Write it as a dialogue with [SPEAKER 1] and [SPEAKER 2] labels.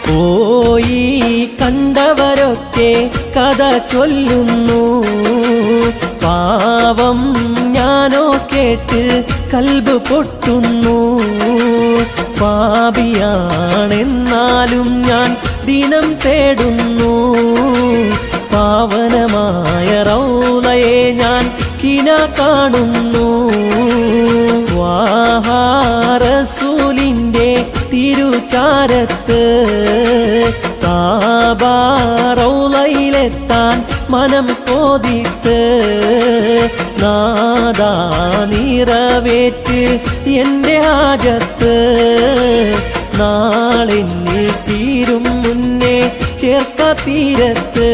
[SPEAKER 1] പോയി കണ്ടവരൊക്കെ കഥ ചൊല്ലുന്നു, പാവം ഞാനോ കേട്ട് കൽബ് പൊട്ടുന്നു. പാപിയാണെന്നാലും ഞാൻ ദിനം തേടുന്നു, പാവനമായ റൗളയെ ഞാൻ കിന കാണുന്നു. ത്വാഹാ റസൂലിന്റെ തിരുചാരത്ത് കാബാ റൗളയിലെത്താൻ മനം കോതിത്ത്, നാദാ നിറവേറ്റ് എൻ്റെ ഹാജത്ത്, നാളെന്നിൽ തീരും മുന്നേ ചേർക്ക തീരത്ത്.